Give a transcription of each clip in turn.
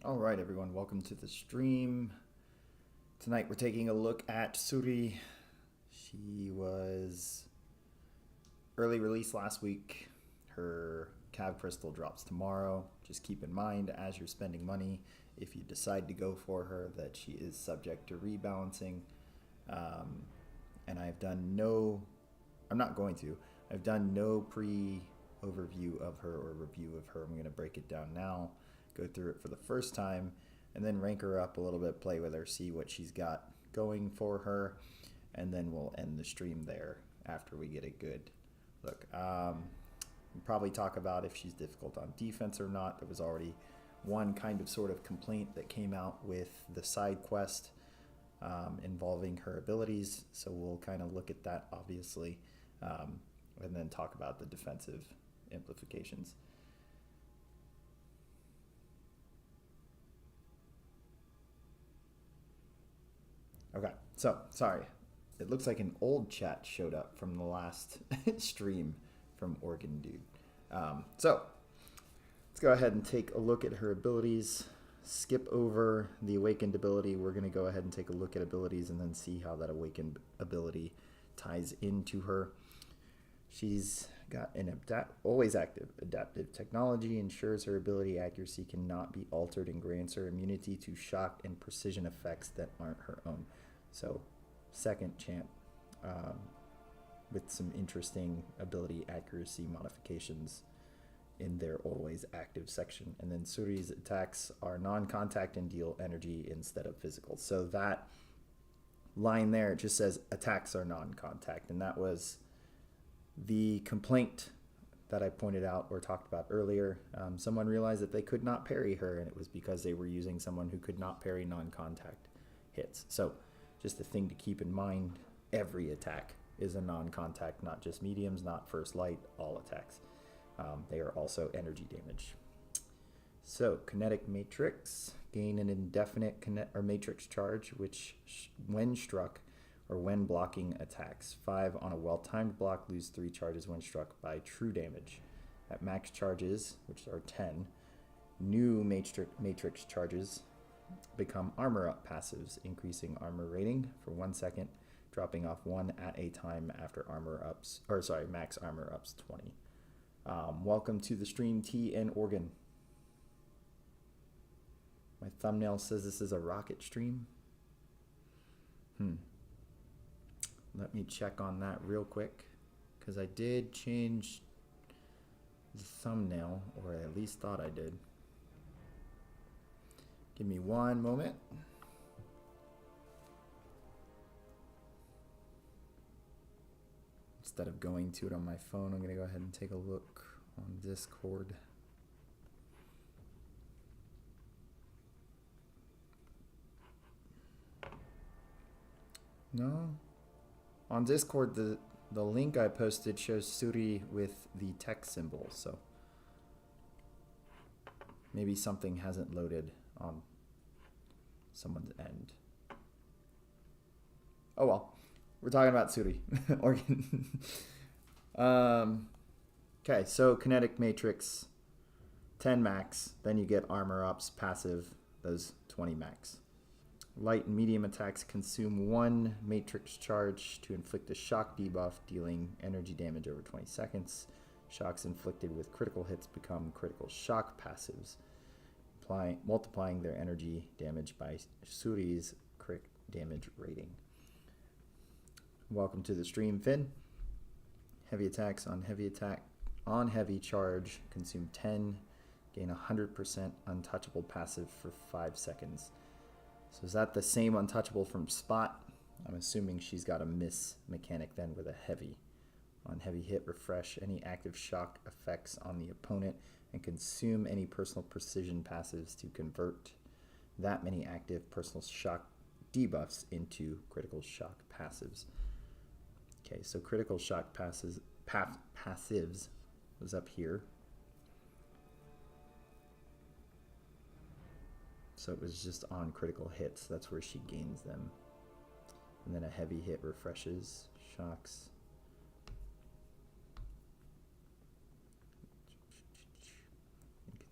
All right, everyone, welcome to the stream. Tonight we're taking a look at Shuri. She was early release last week. Her cav crystal drops tomorrow. Just keep in mind as you're spending money, if you decide to go for her, that she is subject to rebalancing. Um, and I'm not going to, I've done no pre overview of her or review of her. I'm going to break it down now, go through it for the first time, and then rank her up a little bit, play with her, see what she's got going for her, and then we'll end the stream there after we get a good look. We'll probably talk about if she's difficult on defense or not. There was already one kind of sort of complaint that came out with the side quest involving her abilities, so we'll kind of look at that, obviously, and then talk about the defensive implications. Okay, so sorry. It looks like an old chat showed up from the last stream from Organ Dude. So let's go ahead and take a look at her abilities. Skip over the awakened ability. We're going to go ahead and take a look at abilities and then see how that awakened ability ties into her. She's got an always active adaptive technology, ensures her ability accuracy cannot be altered and grants her immunity to shock and precision effects that aren't her own. So, second champ with some interesting ability accuracy modifications in their always active section. And then Shuri's attacks are non-contact and deal energy instead of physical. So that line there, it just says attacks are non-contact, and that was the complaint that I pointed out or talked about earlier. Someone realized that they could not parry her, and it was because they were using someone who could not parry non-contact hits. So just a thing to keep in mind, every attack is a non-contact, not just mediums, not first light, all attacks. They are also energy damage. So kinetic matrix, gain an indefinite matrix charge, which when struck or when blocking attacks. 5 on a well-timed block, lose 3 charges when struck by true damage. At max charges, which are 10, new matrix charges become armor up passives, increasing armor rating for 1 second, dropping off 1 at a time after max armor ups 20. Welcome to the stream, T and Organ. My thumbnail says this is a rocket stream. Let me check on that real quick, because I did change the thumbnail, or I at least thought I did. Give me one moment. Instead of going to it on my phone, I'm going to go ahead and take a look on Discord. No. On Discord, the link I posted shows Shuri with the text symbol, so maybe something hasn't loaded on someone's end. Oh well, we're talking about Shuri. Organ. Okay, so kinetic matrix, 10 max, then you get armor ups passive, those 20 max. Light and medium attacks consume 1 matrix charge to inflict a shock debuff, dealing energy damage over 20 seconds. Shocks inflicted with critical hits become critical shock passives, multiplying their energy damage by Shuri's crit damage rating. Welcome to the stream, Finn. Heavy attacks on heavy charge consume 10, gain 100% untouchable passive for 5 seconds. So is that the same untouchable from Spot? I'm assuming she's got a miss mechanic then with a heavy. On heavy hit, refresh any active shock effects on the opponent and consume any personal precision passives to convert that many active personal shock debuffs into critical shock passives. Okay, so critical shock passives was up here. So it was just on critical hits. That's where she gains them. And then a heavy hit refreshes, shocks.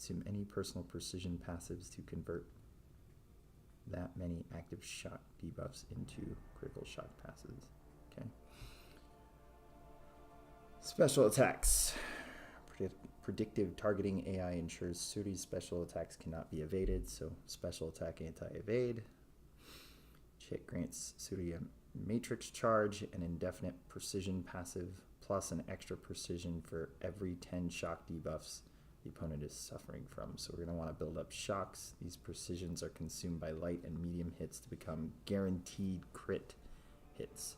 consume any personal precision passives to convert that many active shock debuffs into critical shock passives. Okay. Special attacks. Predictive targeting AI ensures Shuri's special attacks cannot be evaded, so special attack anti-evade. Hit grants Shuri a matrix charge, an indefinite precision passive, plus an extra precision for every 10 shock debuffs the opponent is suffering from. So we're going to want to build up shocks. These precisions are consumed by light and medium hits to become guaranteed crit hits.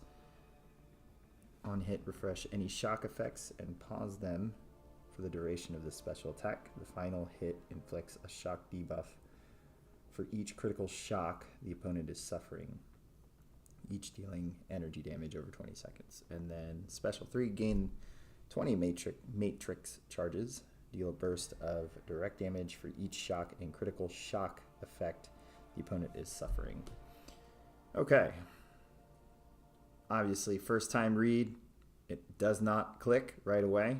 On hit, refresh any shock effects and pause them for the duration of the special attack. The final hit inflicts a shock debuff for each critical shock the opponent is suffering, each dealing energy damage over 20 seconds. And then special 3, gain 20 matrix charges. Deal a burst of direct damage for each shock and critical shock effect the opponent is suffering. Okay. Obviously, first time read, it does not click right away.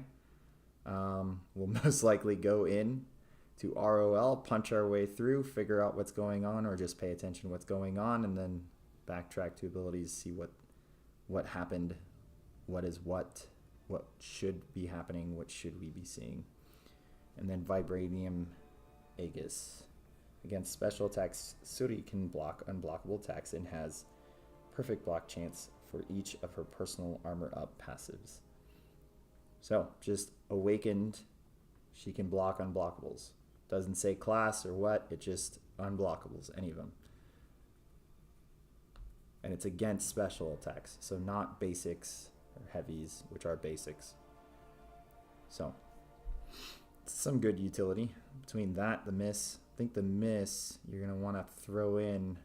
We'll most likely go in to ROL, punch our way through, figure out what's going on, or just pay attention to what's going on, and then backtrack to abilities, see what happened, what should be happening, what should we be seeing. And then Vibranium Aegis. Against special attacks, Shuri can block unblockable attacks and has perfect block chance for each of her personal armor up passives. So, just awakened, she can block unblockables. Doesn't say class or what, it just unblockables, any of them. And it's against special attacks, so not basics or heavies, which are basics. So, some good utility. Between that, the miss, I think the miss you're going to want to throw in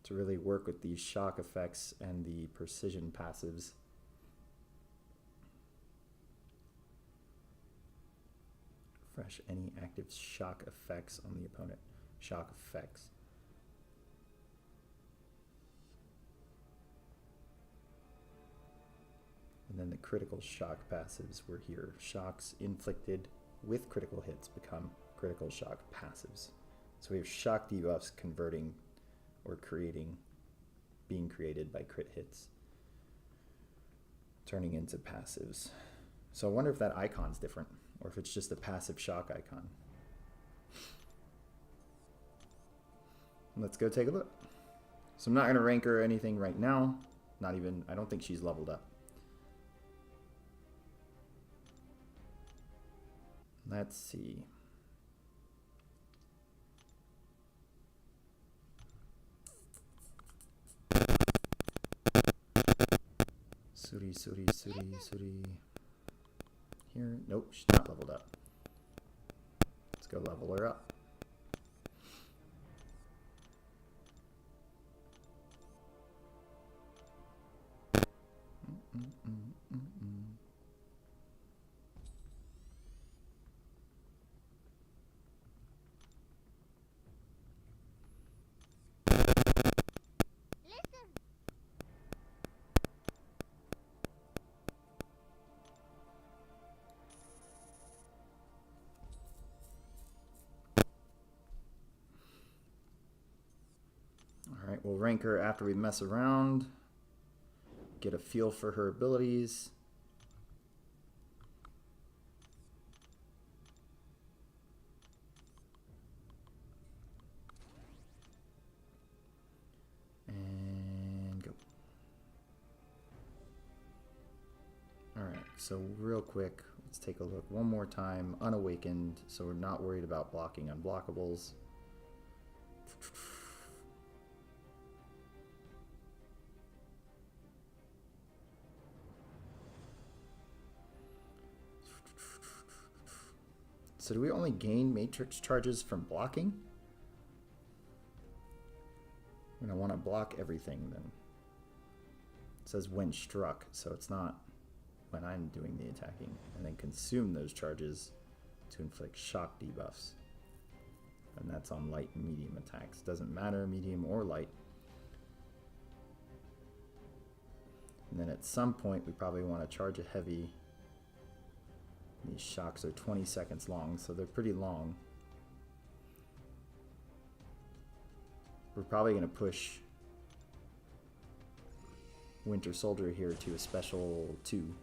to really work with these shock effects and the precision passives. Refresh any active shock effects on the opponent. Shock effects. And then the critical shock passives were here. Shocks inflicted with critical hits become critical shock passives. So we have shock debuffs converting or being created by crit hits, turning into passives. So I wonder if that icon's different, or if it's just a passive shock icon. Let's go take a look. So I'm not going to rank her or anything right now. Not even, I don't think she's leveled up. Let's see. Shuri. Here, nope, she's not leveled up. Let's go level her up. Alright, we'll rank her after we mess around, get a feel for her abilities. And go. Alright, so real quick, let's take a look one more time. Unawakened, so we're not worried about blocking unblockables. So do we only gain matrix charges from blocking? I'm going to want to block everything then. It says when struck, so it's not when I'm doing the attacking. And then consume those charges to inflict shock debuffs. And that's on light and medium attacks. Doesn't matter, medium or light. And then at some point we probably want to charge a heavy. These shocks are 20 seconds long, so they're pretty long. we're probably going to push Winter Soldier here to a special 2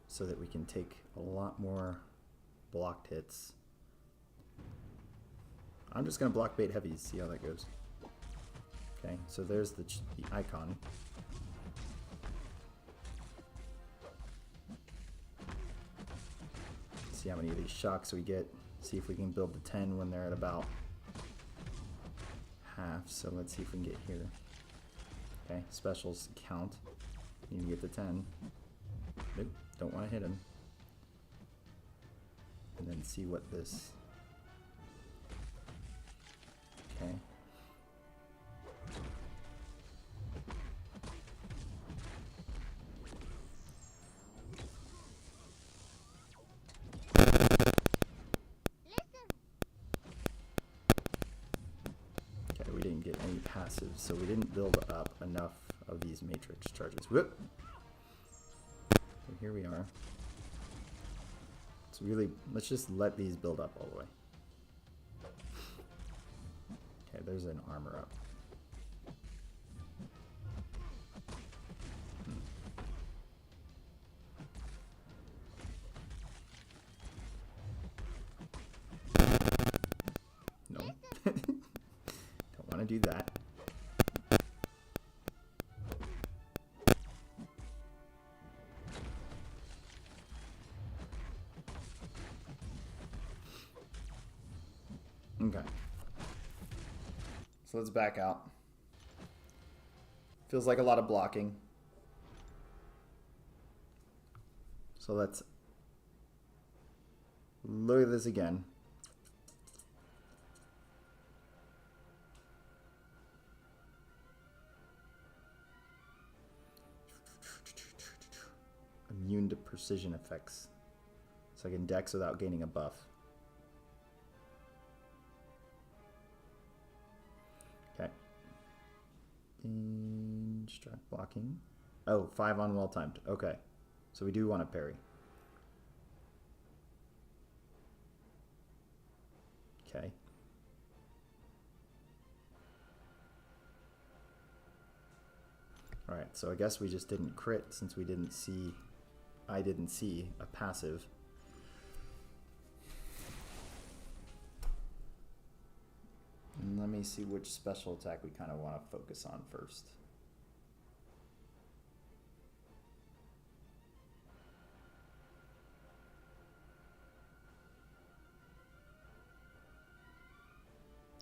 so that we can take a lot more blocked hits. I'm just going to block bait heavies, see how that goes. Okay, so there's the icon. See how many of these shocks we get. See if we can build the 10 when they're at about half. So let's see if we can get here. Okay, specials count. You can get the 10. Nope, don't want to hit him. And then see what this. Okay. Okay, we didn't get any passives, so we didn't build up enough of these matrix charges. Whoop! So here we are. It's really, let's just let these build up all the way. Okay, there's an armor up. No. Don't want to do that. Okay. So let's back out. Feels like a lot of blocking. So let's look at this again. Immune to precision effects. So I can dex without gaining a buff. Okay. Instruct blocking. Oh, 5 on well timed. Okay. So we do want to parry. Okay. Alright, so I guess we just didn't crit since we didn't see, I didn't see a passive. And let me see which special attack we kind of want to focus on first.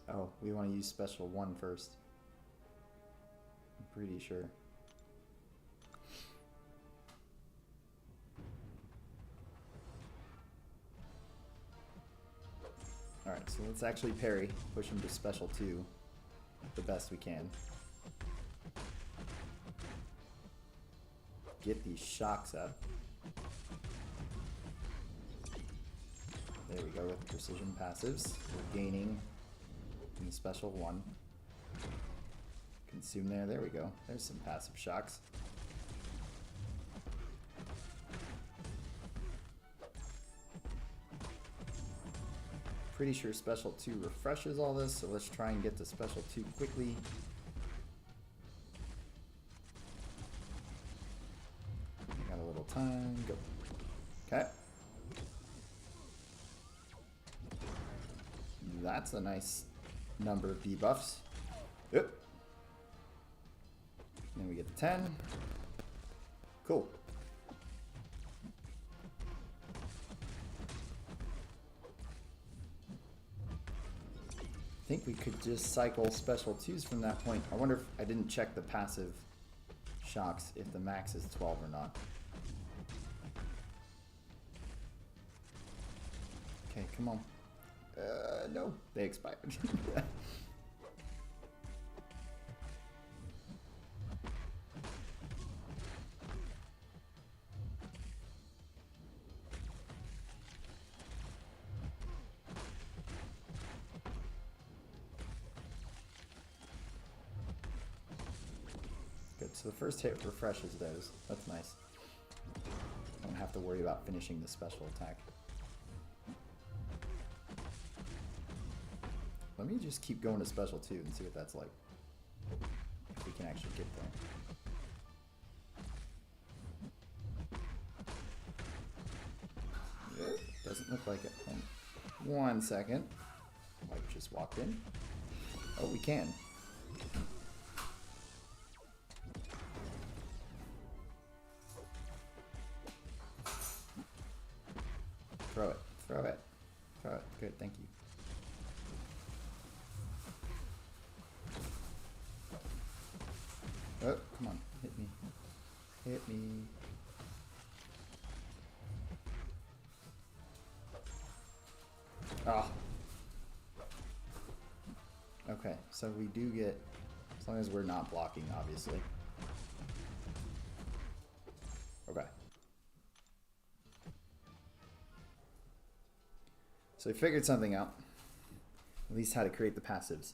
Oh, we want to use special 1 first. I'm pretty sure. Alright, so let's actually parry, push him to special 2 the best we can. Get these shocks up. There we go with precision passives. We're gaining in the special 1. Consume there, there we go. There's some passive shocks. Pretty sure special 2 refreshes all this, so let's try and get to special 2 quickly. Got a little time, go. Okay. That's a nice number of debuffs. Yep. Then we get the 10. Cool. I think we could just cycle special 2s from that point. I wonder if I didn't check the passive shocks if the max is 12 or not. Okay, come on. No, they expired. Good, so the first hit refreshes those. That's nice. I don't have to worry about finishing the special attack. Let me just keep going to special 2 and see what that's like. If we can actually get there. Yep, doesn't look like it. 1 second. White just walked in. Oh, we can. Throw it. Throw it. Throw it. Good, thank you. Oh, come on. Hit me. Hit me. Ah. Okay, so we do get, as long as we're not blocking, obviously. Okay. So we figured something out. At least how to create the passives.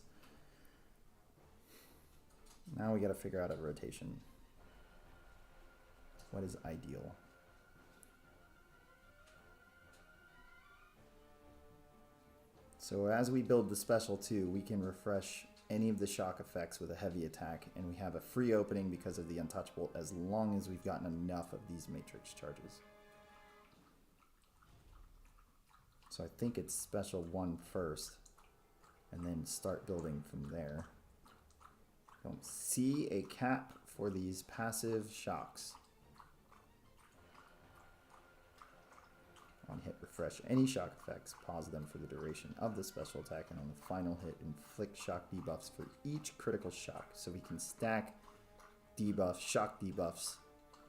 Now we got to figure out a rotation. What is ideal? So as we build the special 2, we can refresh any of the shock effects with a heavy attack, and we have a free opening because of the untouchable as long as we've gotten enough of these matrix charges. So I think it's special 1 first, and then start building from there. Don't see a cap for these passive shocks. On hit, refresh any shock effects, pause them for the duration of the special attack, and on the final hit, inflict shock debuffs for each critical shock. So we can stack debuffs, shock debuffs,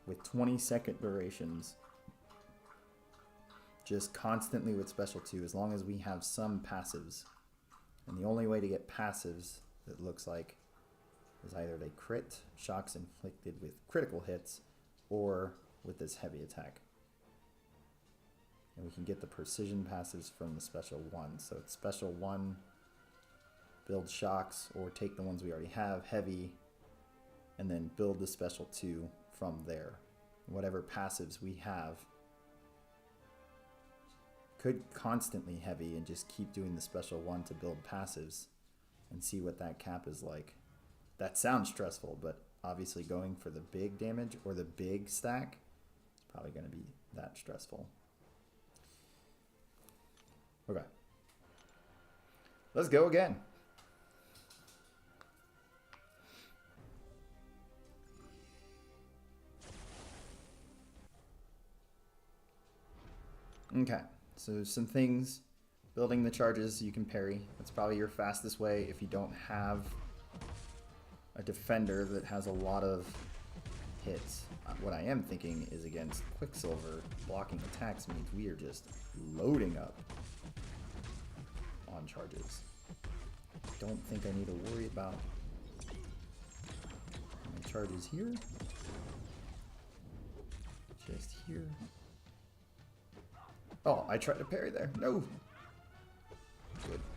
with 20-second durations, just constantly with special 2, as long as we have some passives. And the only way to get passives, it looks like, is either they crit, shocks inflicted with critical hits, or with this heavy attack. And we can get the precision passives from the special 1. So it's special 1, build shocks, or take the ones we already have, heavy, and then build the special 2 from there. Whatever passives we have, could constantly heavy and just keep doing the special 1 to build passives and see what that cap is like. That sounds stressful, but obviously going for the big damage or the big stack is probably going to be that stressful. Okay. Let's go again. Okay, so some things. Building the charges you can parry. That's probably your fastest way if you don't have a defender that has a lot of hits. What I am thinking is against Quicksilver, blocking attacks means we are just loading up on charges. Don't think I need to worry about my charges here. Just here. Oh, I tried to parry there. No.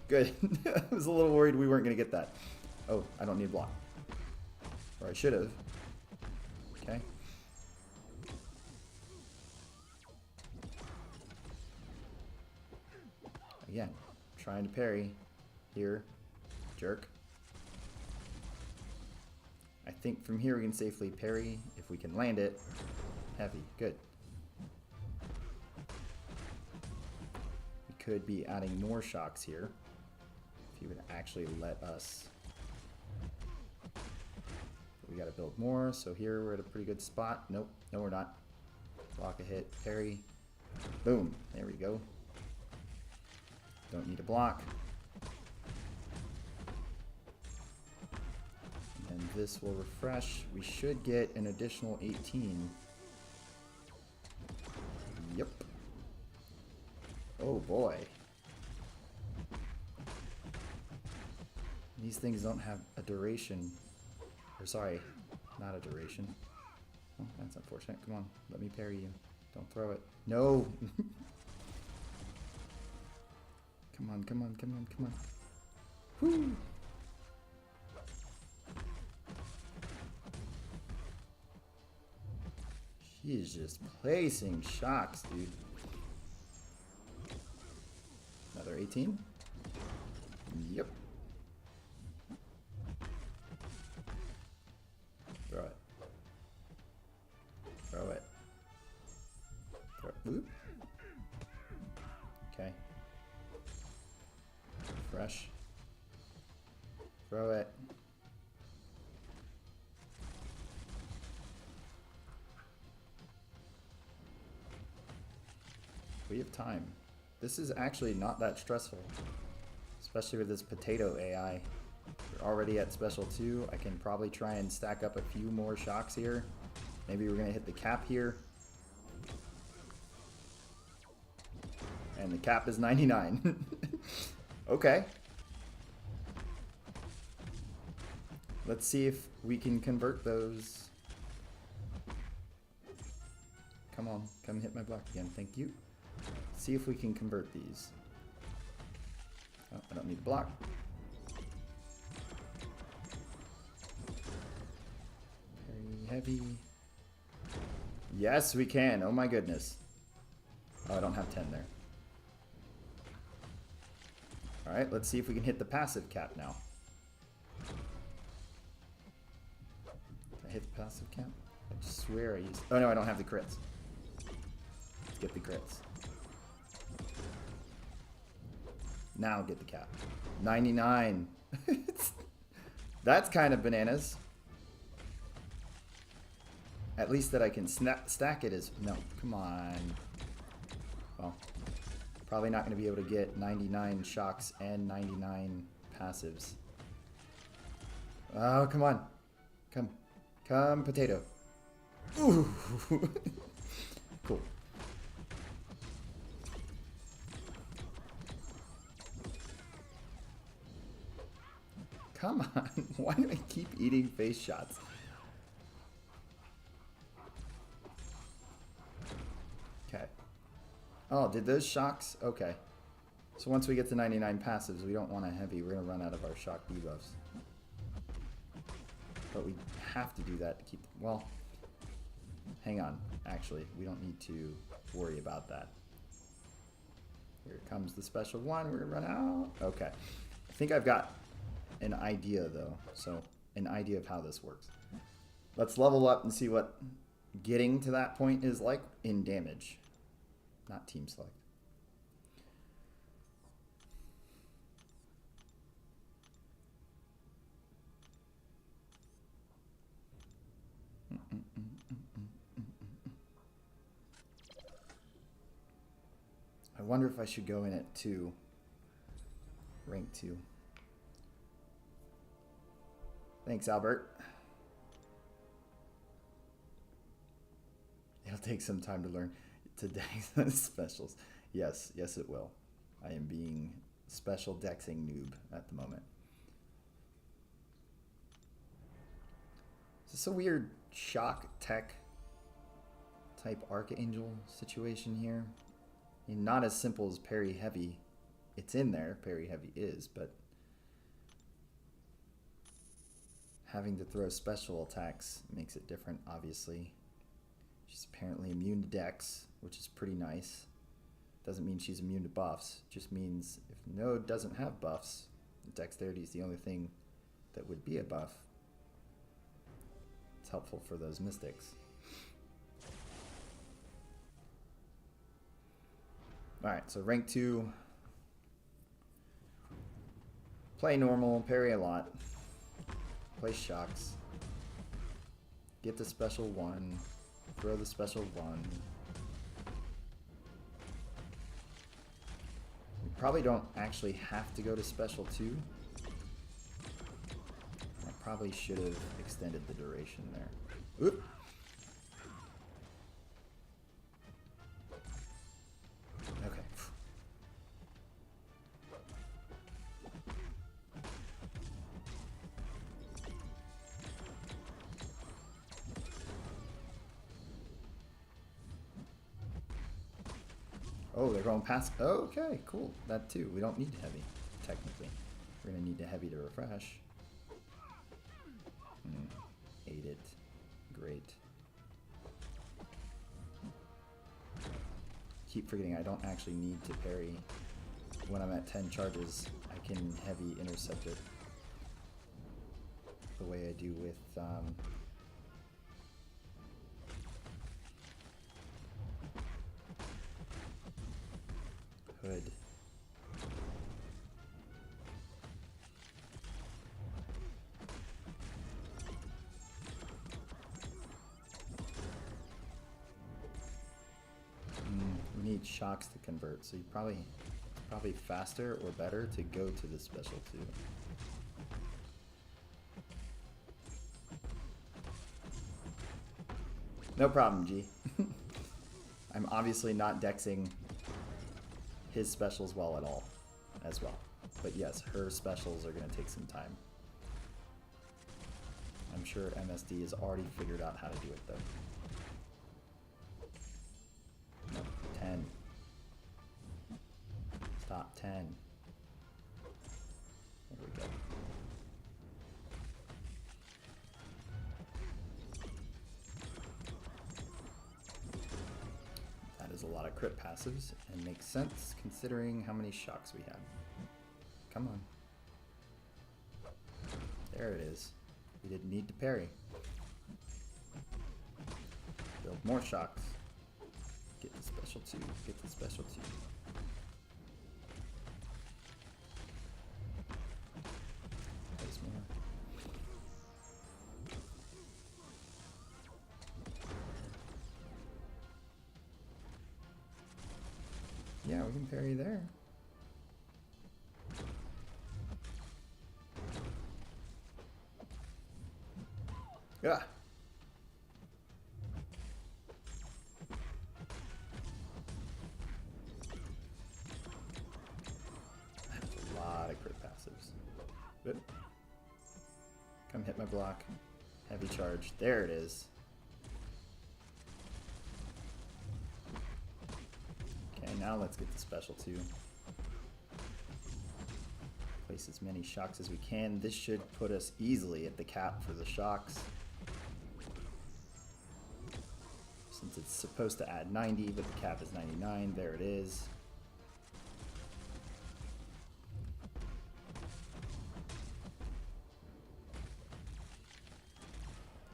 Good. Good. I was a little worried we weren't going to get that. Oh, I don't need block. Or I should have. Okay. Again, trying to parry. Here. Jerk. I think from here we can safely parry. If we can land it. Heavy. Good. We could be adding more shocks here. If you would actually let us. We gotta build more, so here we're at a pretty good spot. Nope, no we're not. Block a hit, parry. Boom, there we go. Don't need a block. And this will refresh. We should get an additional 18. Yep. Oh boy. These things don't have a duration. Or sorry, not a duration. Oh, that's unfortunate. Come on, let me parry you. Don't throw it. No! Come on, come on, come on, come on. Whoo! She is just placing shocks, dude. Another 18? Yep. Oop. Okay. Fresh. Throw it. We have time. This is actually not that stressful, especially with this potato AI. We're already at special 2. I can probably try and stack up a few more shocks here. Maybe we're gonna hit the cap here. And the cap is 99. Okay. Let's see if we can convert those. Come on, come hit my block again, thank you. See if we can convert these. Oh, I don't need to block. Very heavy. Yes, we can. Oh my goodness. Oh, I don't have 10 there. Alright, let's see if we can hit the passive cap now. Did I hit the passive cap? I swear I used... Oh no, I don't have the crits. Let's get the crits. Now get the cap. 99. That's kind of bananas. At least that I can stack it as... No, come on. Well, probably not going to be able to get 99 shocks and 99 passives. Oh, come on. Come. Come, potato. Ooh. Cool. Come on. Why do I keep eating face shots? Okay. Oh, did those shocks? Okay. So once we get to 99 passives, we don't want a heavy. We're going to run out of our shock debuffs. But we have to do that to keep... Well, hang on. Actually, we don't need to worry about that. Here comes the special one. We're going to run out. Okay. I think I've got an idea, though. So, an idea of how this works. Let's level up and see what getting to that point is like in damage. Not team select. I wonder if I should go in at 2. Rank 2. Thanks, Albert. It'll take some time to learn today's specials. Yes, yes it will. I am being special dexing noob at the moment. Is this a weird shock tech type archangel situation here? I mean, not as simple as parry heavy. It's in there, parry heavy is, but having to throw special attacks makes it different, obviously. She's apparently immune to dex, which is pretty nice. Doesn't mean she's immune to buffs. Just means if Node doesn't have buffs, dexterity is the only thing that would be a buff. It's helpful for those mystics. Alright, so rank 2. Play normal, parry a lot. Play shocks. Get the special 1. Throw the special 1. We probably don't actually have to go to special 2. I probably should have extended the duration there. Oop! Okay. Oh, they're going past. Oh, okay, cool. That too. We don't need heavy, technically. We're going to need a heavy to refresh. Ate it. Great. Keep forgetting I don't actually need to parry. When I'm at 10 charges, I can heavy intercept it. The way I do with... need shocks to convert, so you probably faster or better to go to the special 2. No problem, G. I'm obviously not dexing his specials well at all, as well. But yes, her specials are going to take some time. I'm sure MSD has already figured out how to do it, though. No, 10. Stop, 10. There we go. That is a lot of crit passives, and makes sense considering how many shocks we have. Come on. There it is. We didn't need to parry. Build more shocks. Get the special 2. Get the special 2. Place more. Yeah, we can parry there. Yeah. A lot of crit passives. Good. Come hit my block. Heavy charge. There it is. Okay, now let's get the special 2. Place as many shocks as we can. This should put us easily at the cap for the shocks. Since it's supposed to add 90, but the cap is 99. There it is.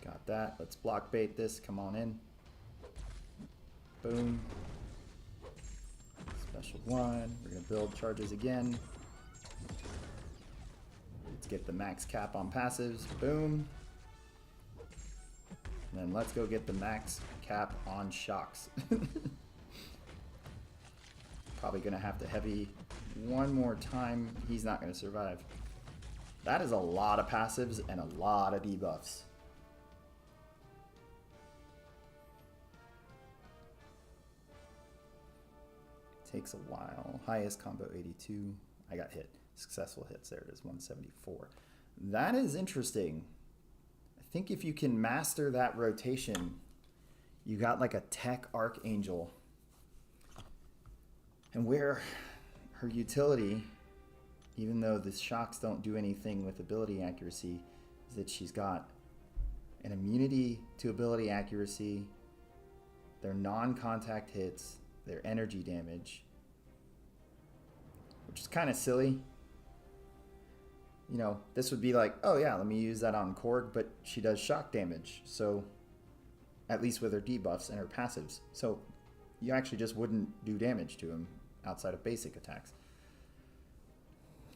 Got that. Let's block bait this. Come on in. Boom. Special 1. We're going to build charges again. Let's get the max cap on passives. Boom. And then let's go get the max cap on shocks. Probably going to have to heavy one more time. He's not going to survive. That is a lot of passives and a lot of debuffs. Takes a while. Highest combo 82. I got hit. Successful hits. There it is, 174. That is interesting. I think if you can master that rotation, you got like a tech archangel. And where her utility, even though the shocks don't do anything with ability accuracy, is that she's got an immunity to ability accuracy, their non-contact hits, their energy damage, which is kind of silly. You know, this would be like, oh yeah, let me use that on Korg, but she does shock damage, so at least with her debuffs and her passives. So you actually just wouldn't do damage to him outside of basic attacks.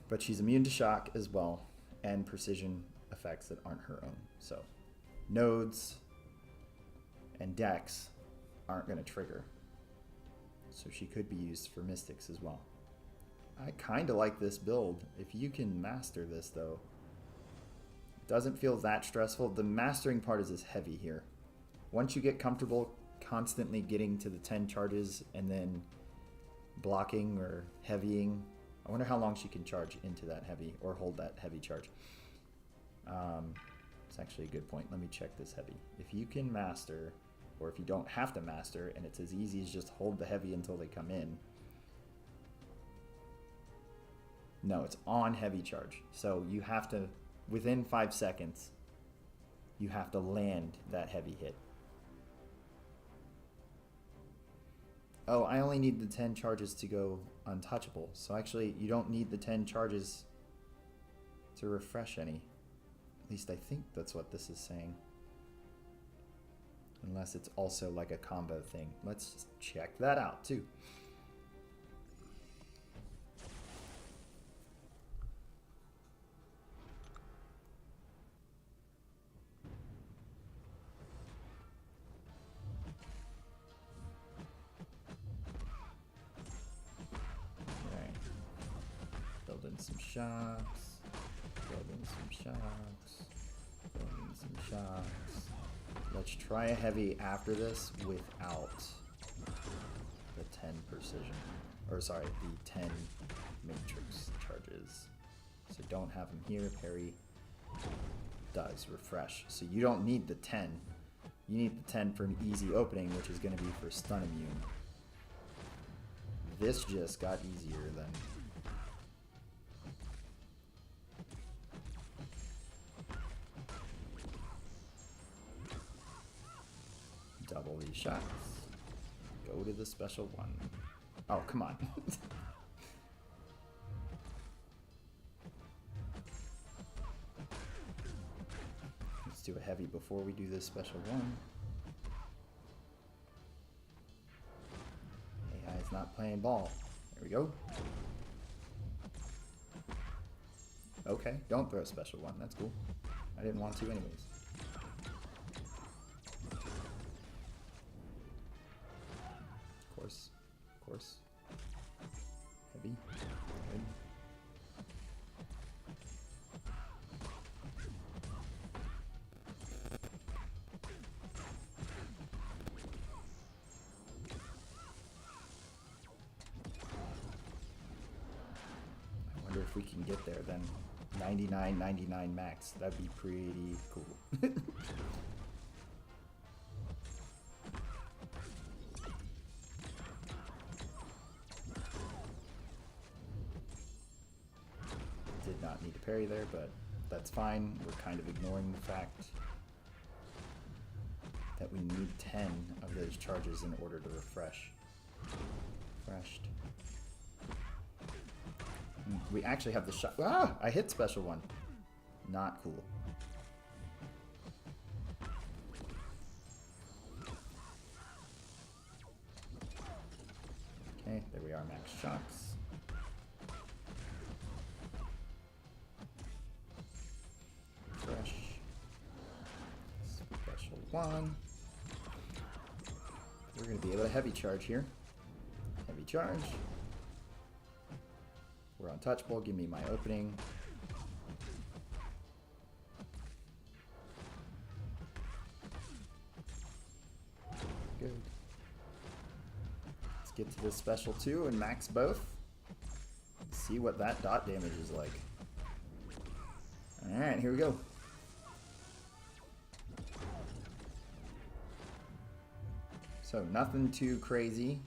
But she's immune to shock as well, and precision effects that aren't her own. So nodes and dex aren't going to trigger. So she could be used for mystics as well. I kind of like this build. If you can master this, though, it doesn't feel that stressful. The mastering part is heavy here. Once you get comfortable constantly getting to the 10 charges and then blocking or heavying, I wonder how long she can charge into that heavy or hold that heavy charge. It's actually a good point. Let me check this heavy. If you can master, or if you don't have to master, and it's as easy as just hold the heavy until they come in. No, it's on heavy charge. So you have to, within 5 seconds, you have to land that heavy hit. Oh, I only need the 10 charges to go untouchable. So actually, you don't need the 10 charges to refresh any. At least I think that's what this is saying. Unless it's also like a combo thing. Let's just check that out too. shocks. Building some shocks. Building some shocks. Let's try a heavy after this without the 10 precision. Or sorry, the 10 matrix charges. So don't have him here. Parry does refresh. So you don't need the 10. You need the 10 for an easy opening, which is going to be for stun immune. This just got easier then. Double these shots. Go to the special one. Oh, come on. Let's do a heavy before we do this special one. AI is not playing ball. There we go. Okay, don't throw a special one. That's cool. I didn't want to anyways. Of course. Heavy. Good. I wonder if we can get there then. 99 max. That'd be pretty cool. Did not need to parry there, but that's fine. We're kind of ignoring the fact that we need 10 of those charges in order to refresh. Refreshed. We actually have the shot. Ah! I hit special one. Not cool. Okay, there we are, max shocks. Fresh. Special one. We're going to be able to heavy charge here. Heavy charge. We're untouchable. Give me my opening. Good. Let's get to this special 2 and max both. See what that dot damage is like. Alright, here we go. So nothing too crazy.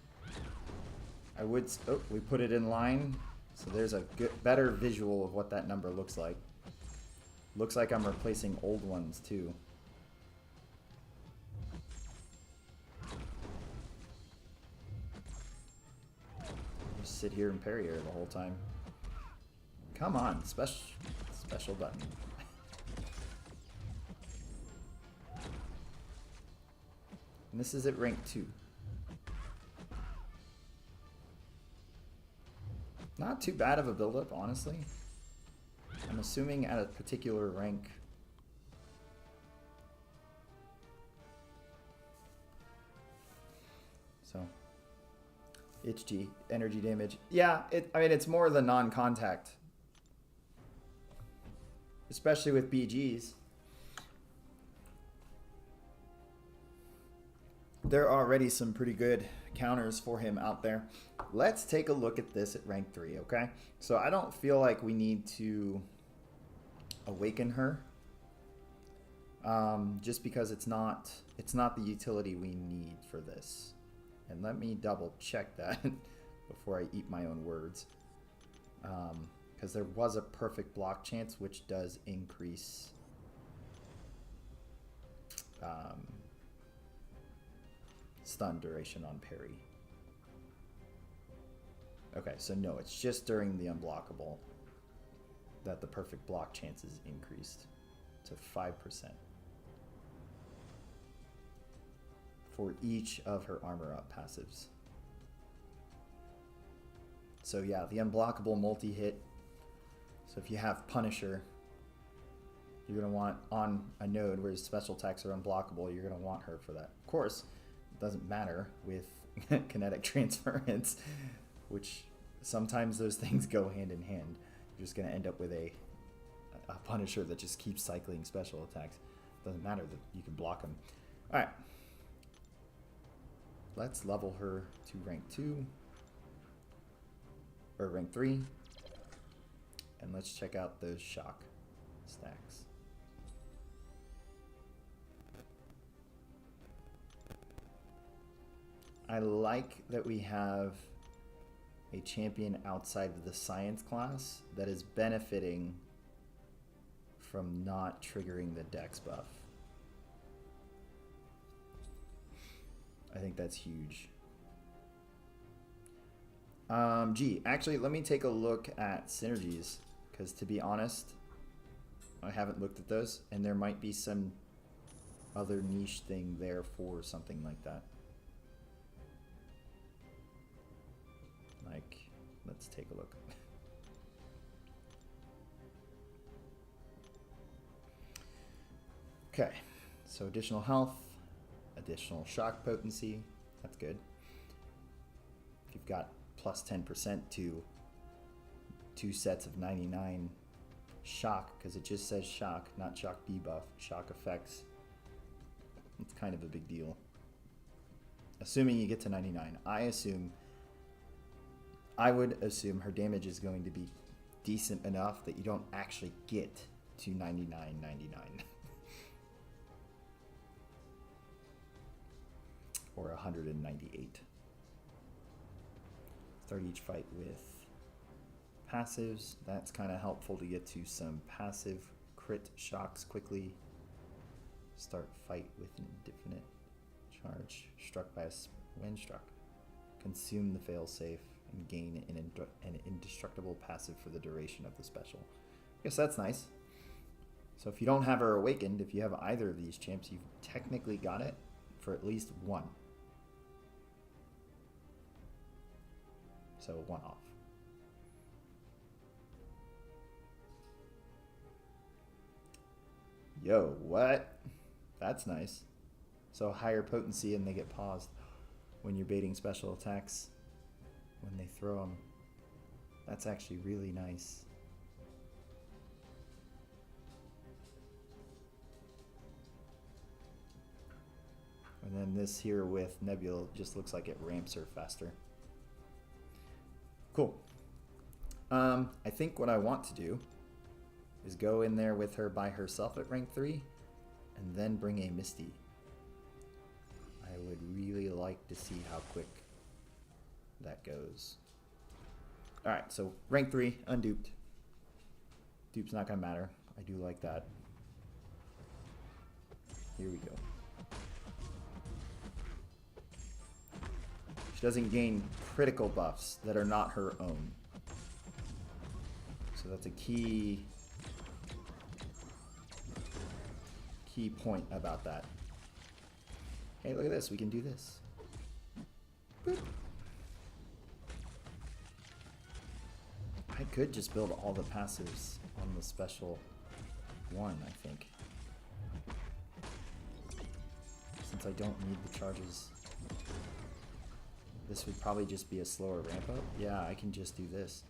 I would, oh, we put it in line. So there's a good, better visual of what that number looks like. Looks like I'm replacing old ones too. Just sit here and parry her the whole time. Come on, special button. And this is at rank 2. Not too bad of a build-up, honestly. I'm assuming at a particular rank. So, HG, energy damage. Yeah, I mean, it's more the non-contact. Especially with BGs. There are already some pretty good counters for him out there. Let's take a look at this at rank 3, okay? So I don't feel like we need to awaken her. Just because it's not the utility we need for this. And let me double check that before I eat my own words. Because there was a perfect block chance, which does increase stun duration on parry. Okay, so no, it's just during the unblockable that the perfect block chance is increased to 5% for each of her armor up passives. So yeah, the unblockable multi-hit. So if you have Punisher, you're going to want on a node where his special attacks are unblockable, you're going to want her for that. Of course, it doesn't matter with kinetic transference, which sometimes those things go hand in hand. you're just going to end up with a Punisher that just keeps cycling special attacks. Doesn't matter that you can block them. All right. Let's level her to rank 2. Or rank 3. And let's check out those shock stacks. I like that we have a champion outside of the science class that is benefiting from not triggering the dex buff. I think that's huge. Gee, actually, let me take a look at synergies, because to be honest, I haven't looked at those, and there might be some other niche thing there for something like that. Like, let's take a look. Okay, so additional health, additional shock potency, that's good. If you've got plus 10% to 2 sets of 99 shock, because it just says shock, not shock debuff, shock effects, it's kind of a big deal. Assuming you get to 99, I would assume her damage is going to be decent enough that you don't actually get to 99.99. Or 198. Start each fight with passives. That's kind of helpful to get to some passive crit shocks quickly. Start fight with an indefinite charge. Struck by when struck. Consume the failsafe and gain an indestructible passive for the duration of the special. I guess that's nice. So if you don't have her awakened, if you have either of these champs, you've technically got it for at least one. So 1 off. Yo, what? That's nice. So higher potency and they get paused when you're baiting special attacks when they throw them. That's actually really nice. And then this here with Nebula just looks like it ramps her faster. Cool. I think what I want to do is go in there with her by herself at rank 3 and then bring a Misty. I would really like to see how quick that goes. Alright, so rank 3, unduped. Dupe's not going to matter. I do like that. Here we go. She doesn't gain critical buffs that are not her own. So that's a key point about that. Hey, look at this. We can do this. Boop. I could just build all the passives on the special one, I think. Since I don't need the charges. This would probably just be a slower ramp up. Yeah, I can just do this.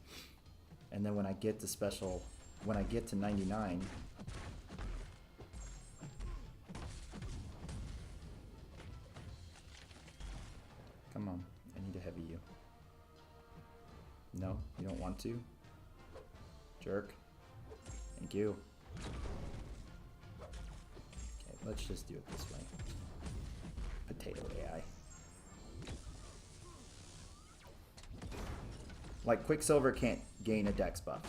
And then when I get to special, when I get to 99, come on, I need to heavy you. No, you don't want to? Jerk. Thank you. Okay, let's just do it this way. Potato AI. Like, Quicksilver can't gain a dex buff,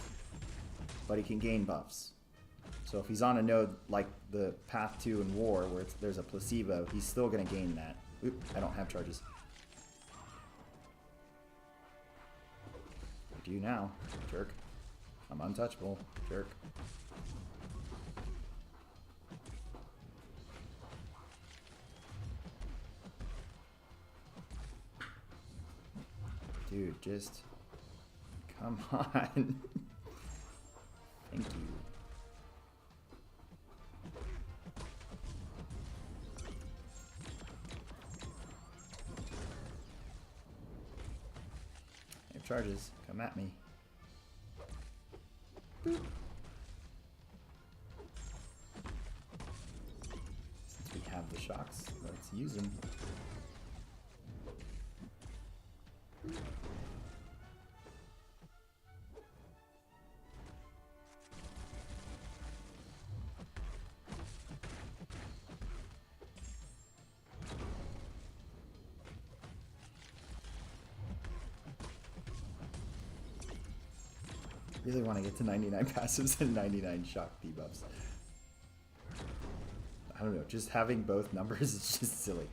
but he can gain buffs. So if he's on a node like the Path 2 in War, where there's a placebo, he's still going to gain that. Oop, I don't have charges. I do now, jerk. I'm untouchable, jerk. Dude, just... come on. Thank you. I have charges. Come at me. Boop. Since we have the shocks, let's use them. Really want to get to 99 passives and 99 shock debuffs. I don't know, just having both numbers is just silly.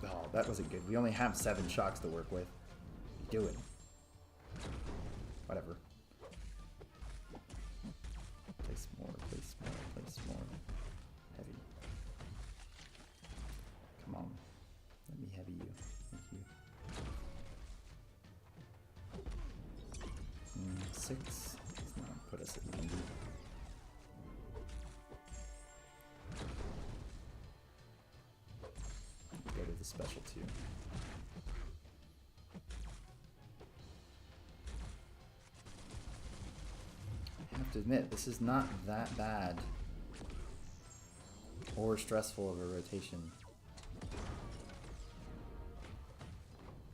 Oh, that wasn't good. We only have 7 shocks to work with. What are you doing? Whatever. Place more, place more, place more. Heavy. Come on. Let me heavy you. Thank you. 6. Let's not put us at 90. Go to the special 2. I have to admit, this is not that bad or stressful of a rotation.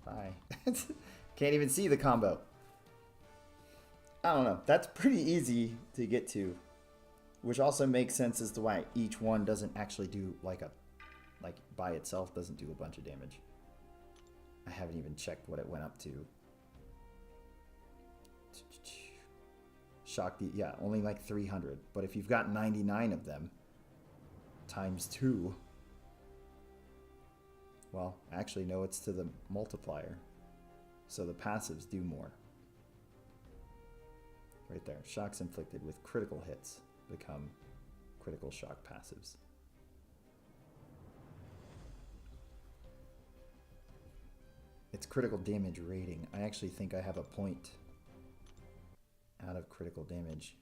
Bye. Can't even see the combo. I don't know. That's pretty easy to get to, which also makes sense as to why each one doesn't actually do like by itself doesn't do a bunch of damage. I haven't even checked what it went up to. Shock the, yeah, only like 300. But if you've got 99 of them times 2, well, actually no, it's to the multiplier. So the passives do more. Right there. Shocks inflicted with critical hits become critical shock passives. It's critical damage rating. I actually think I have a point out of critical damage.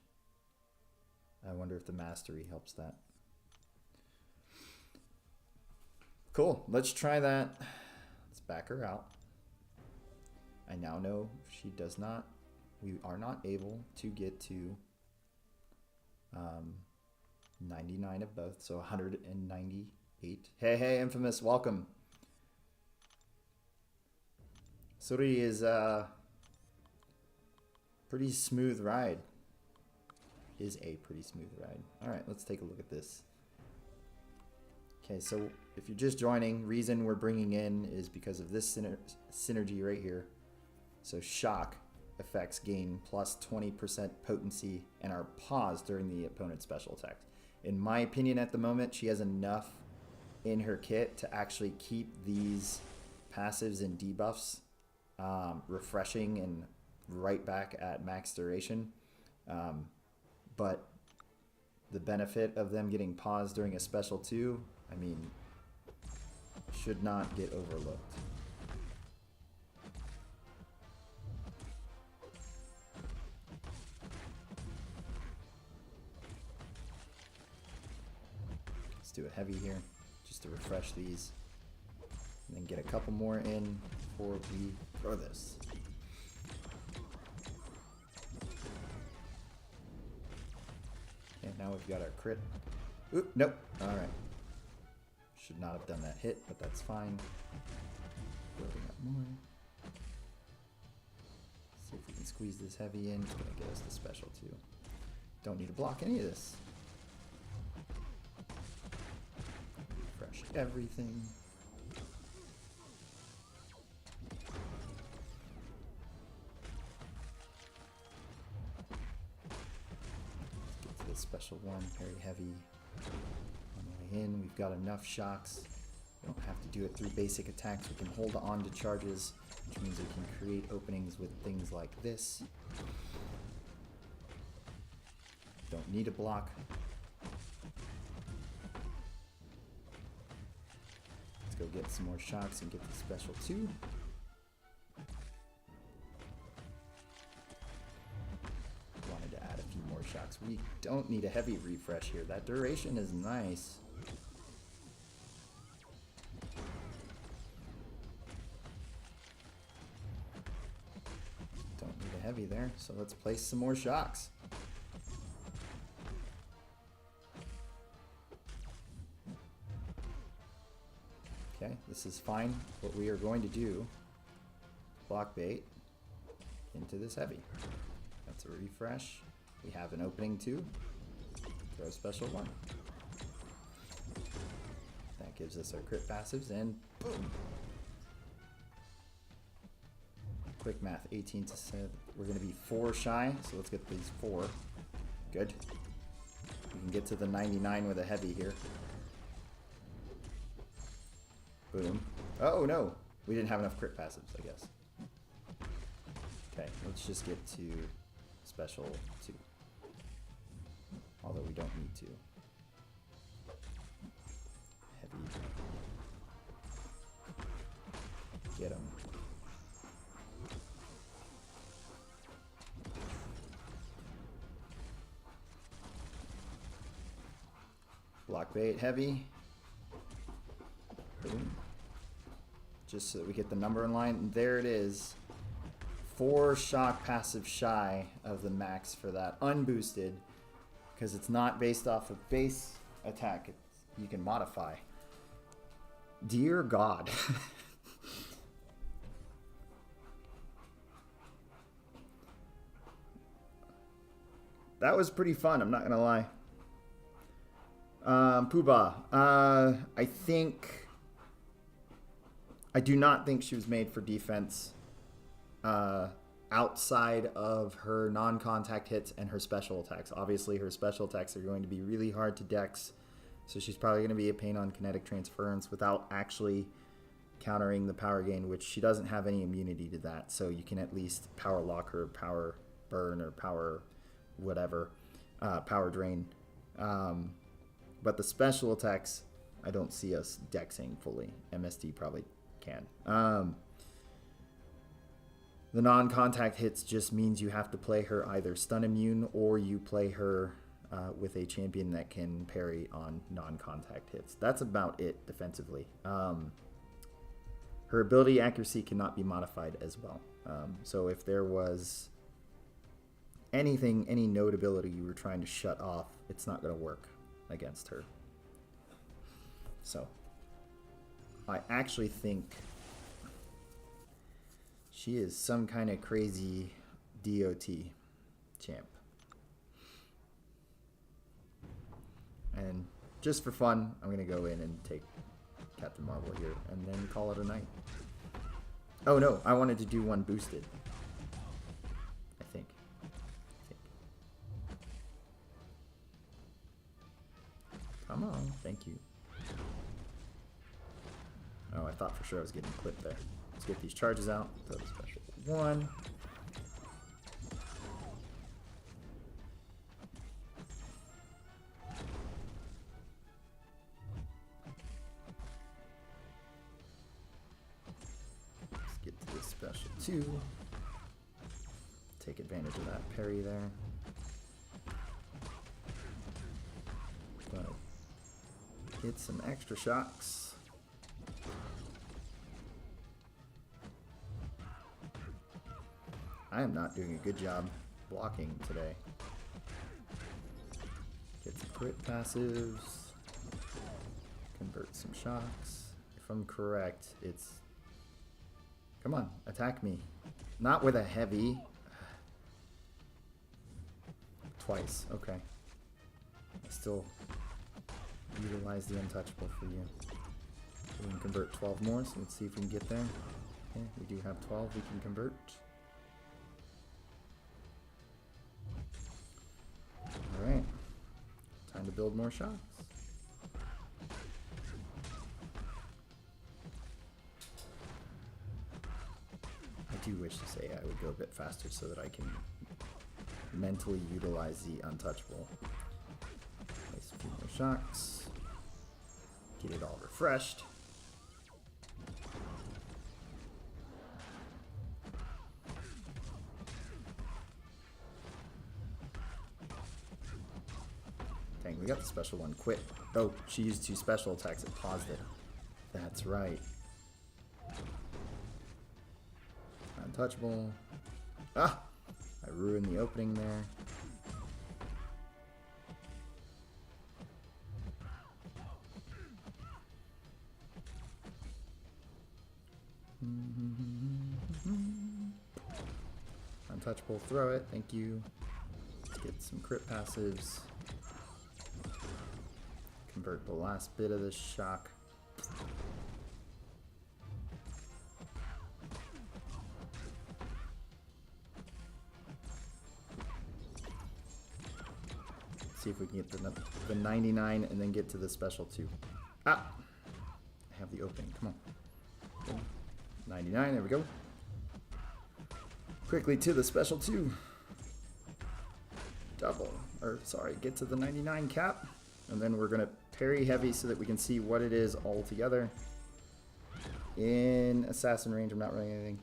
I wonder if the mastery helps that. Cool. Let's try that. Let's back her out. I now know she does not. We are not able to get to 99 of both, so 198. Hey, Infamous, welcome. Shuri is a pretty smooth ride. All right, let's take a look at this. Okay, so if you're just joining, reason we're bringing in is because of this synergy right here. So shock effects gain plus 20% potency and are paused during the opponent's special attacks. In my opinion at the moment, she has enough in her kit to actually keep these passives and debuffs refreshing and right back at max duration. But the benefit of them getting paused during a special 2, I mean, should not get overlooked. Do a heavy here just to refresh these and then get a couple more in before we throw this. And now we've got our crit. Oop, nope. All right. Should not have done that hit, but that's fine. Building up more. See if we can squeeze this heavy in. It's gonna get us the special 2. Don't need to block any of this. Everything. Let's get to the special one, very heavy. On the way in, we've got enough shocks. We don't have to do it through basic attacks. We can hold on to charges, which means we can create openings with things like this. Don't need a block. Go get some more shocks and get the special 2. Wanted to add a few more shocks. We don't need a heavy refresh here. That duration is nice. Don't heavy there, so let's place some more shocks. Okay, this is fine. What we are going to do, block bait into this heavy. That's a refresh. We have an opening 2. Throw special 1. That gives us our crit passives, and boom! Quick math, 18 to 7. We're going to be 4 shy, so let's get these 4. Good. We can get to the 99 with a heavy here. Boom. Oh no! We didn't have enough crit passives, I guess. Okay, let's just get to special 2. Although we don't need to. Heavy. Get him. Block bait, heavy. Boom. Just so that we get the number in line. And there it is. 4 shock passive shy of the max for that. Unboosted. Because it's not based off of base attack. You can modify. Dear God. That was pretty fun, I'm not going to lie. Poobah. I do not think she was made for defense outside of her non-contact hits and her special attacks. Obviously, her special attacks are going to be really hard to dex, so she's probably going to be a pain on kinetic transference without actually countering the power gain, which she doesn't have any immunity to that, so you can at least power lock her, power burn, or power whatever, power drain. But the special attacks, I don't see us dexing fully. MSD probably can. The non-contact hits just means you have to play her either stun immune or you play her with a champion that can parry on non-contact hits. That's about it defensively. Her ability accuracy cannot be modified as well. So if there was anything, any notability you were trying to shut off, it's not going to work against her. So I actually think she is some kind of crazy DOT champ. And just for fun, I'm going to go in and take Captain Marvel here and then call it a night. Oh no, I wanted to do one boosted. I think. Come on, thank you. Oh, I thought for sure I was getting clipped there. Let's get these charges out. Throw the special 1. Let's get to this special 2. Take advantage of that parry there. Get some extra shocks. I am not doing a good job blocking today. Get some crit passives. Convert some shocks. If I'm correct, it's... Come on, attack me. Not with a heavy. Twice, okay. I still utilize the untouchable for you. We can convert 12 more, so let's see if we can get there. Okay, we do have 12 we can convert. Alright, time to build more shocks. I do wish to say I would go a bit faster so that I can mentally utilize the untouchable. Place a few more shocks. Get it all refreshed. Dang, we got the special one. Quit. Oh, she used 2 special attacks and paused it. That's right. Untouchable. Ah! I ruined the opening there. Untouchable, throw it, thank you. Let's get some crit passives. Convert the last bit of this shock. See if we can get the 99 and then get to the special 2. Ah! I have the opening, come on. 99, there we go. Quickly to the special 2. Double, or sorry, get to the 99 cap. And then we're gonna parry heavy so that we can see what it is all together. In assassin range, I'm not running anything.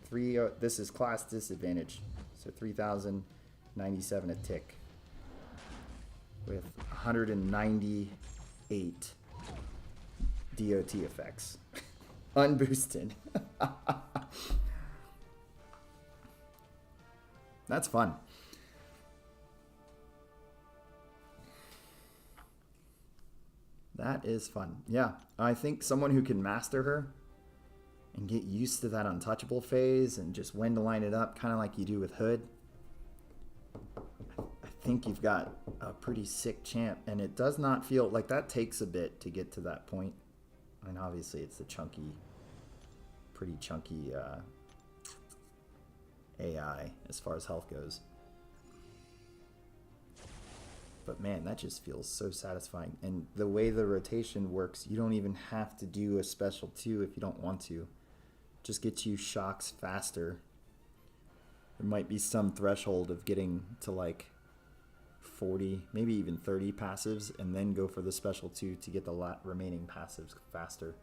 This is class disadvantage. So 3,097 a tick. With 198 DOT effects. Unboosted. That's fun. That is fun. Yeah, I think someone who can master her and get used to that untouchable phase and just when to line it up, kind of like you do with Hood. I think you've got a pretty sick champ, and it does not feel like that takes a bit to get to that point. And obviously it's the pretty chunky AI as far as health goes. But man, that just feels so satisfying. And the way the rotation works, you don't even have to do a special 2 if you don't want to. Just gets you shocks faster. There might be some threshold of getting to like 40, maybe even 30 passives, and then go for the special 2 to get the remaining passives faster.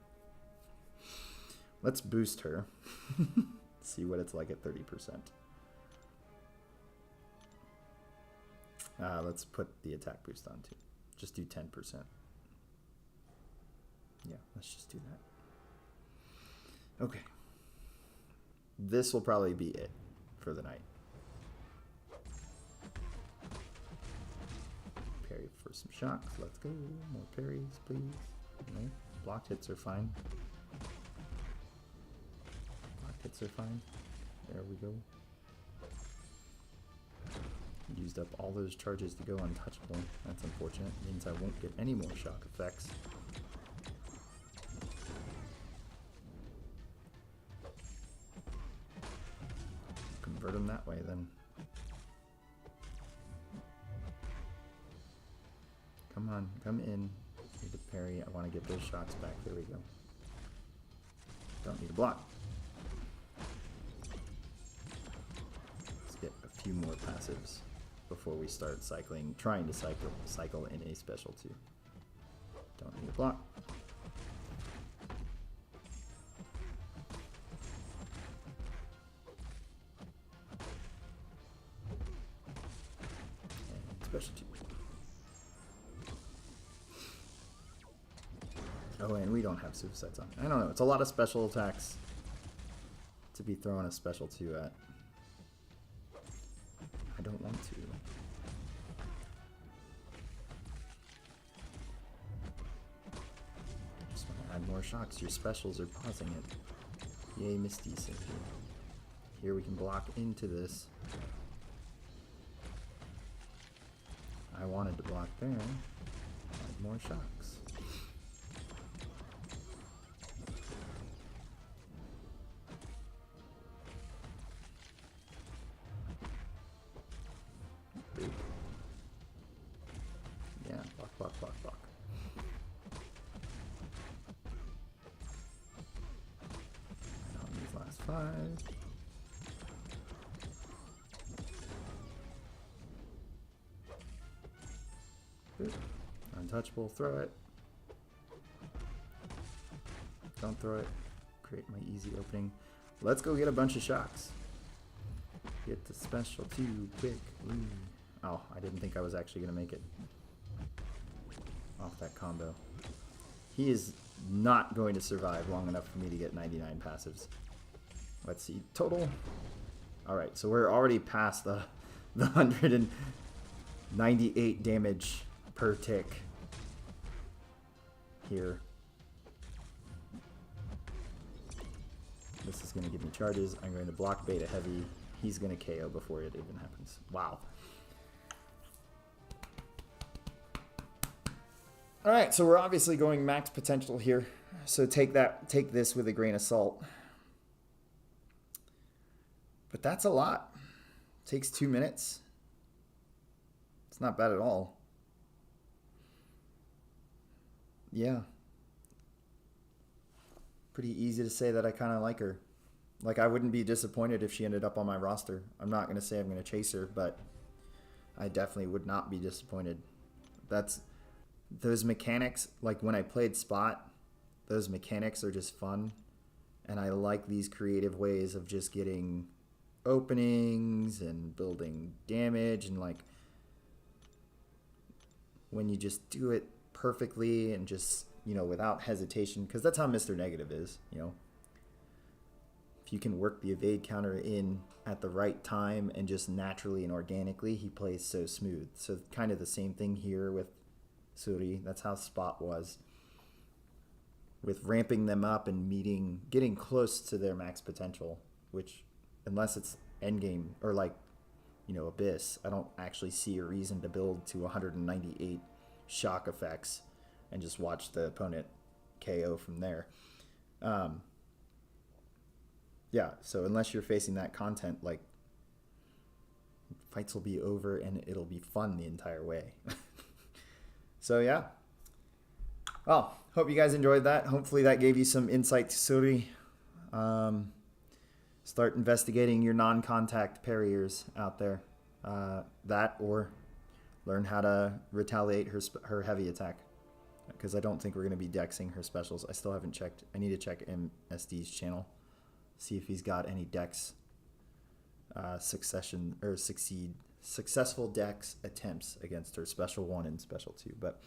Let's boost her. See what it's like at 30%. Let's put the attack boost on too. Just do 10%. Yeah, let's just do that. Okay. This will probably be it for the night. Parry for some shocks. Let's go. More parries, please. No, blocked hits are fine. Blocked hits are fine. There we go. Used up all those charges to go untouchable. That's unfortunate. Means I won't get any more shock effects. Convert them that way then. Come on, come in. Need to parry. I want to get those shocks back. There we go. Don't need to block. Let's get a few more passives before we start cycling, trying to cycle in a special 2. Don't need to block. And special 2. Oh, and we don't have suicides on. I don't know. It's a lot of special attacks to be throwing a special 2 at. I don't want to. Just want to add more shocks. Your specials are pausing it. Yay, Misty Synergy. Here we can block into this. I wanted to block there. Add more shocks. Block. And on these last 5. Good. Untouchable, throw it. Don't throw it. Create my easy opening. Let's go get a bunch of shocks. Get the special 2 quick. Ooh. Oh, I didn't think I was actually going to make it. Off that combo. He is not going to survive long enough for me to get 99 passives. Let's see. Total. Alright, so we're already past the the 198 damage per tick here. This is going to give me charges. I'm going to block beta heavy. He's going to KO before it even happens. Wow. All right, so we're obviously going max potential here. So take this with a grain of salt. But that's a lot. It takes 2 minutes. It's not bad at all. Yeah. Pretty easy to say that I kind of like her. Like, I wouldn't be disappointed if she ended up on my roster. I'm not going to say I'm going to chase her, but I definitely would not be disappointed. Those mechanics, like when I played Spot, those mechanics are just fun. And I like these creative ways of just getting openings and building damage, and like when you just do it perfectly and just, you know, without hesitation, because that's how Mr. Negative is, you know. If you can work the evade counter in at the right time and just naturally and organically, he plays so smooth. So kind of the same thing here with Shuri. That's how Spot was, with ramping them up and getting close to their max potential, which, unless it's endgame or like, you know, Abyss, I don't actually see a reason to build to 198 shock effects and just watch the opponent KO from there. Yeah, so unless you're facing that content, like, fights will be over and it'll be fun the entire way. So yeah. Well, hope you guys enjoyed that. Hopefully that gave you some insight to Shuri. Start investigating your non-contact parriers out there. That, or learn how to retaliate her heavy attack. Because I don't think we're going to be dexing her specials. I still haven't checked. I need to check MSD's channel. See if he's got any dex successful dex attempts against her special 1 and special 2. But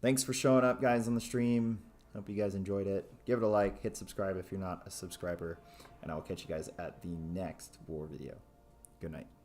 thanks for showing up, guys, on the stream. Hope you guys enjoyed it. Give it a like, hit subscribe if you're not a subscriber, and I will catch you guys at the next war video. Good night.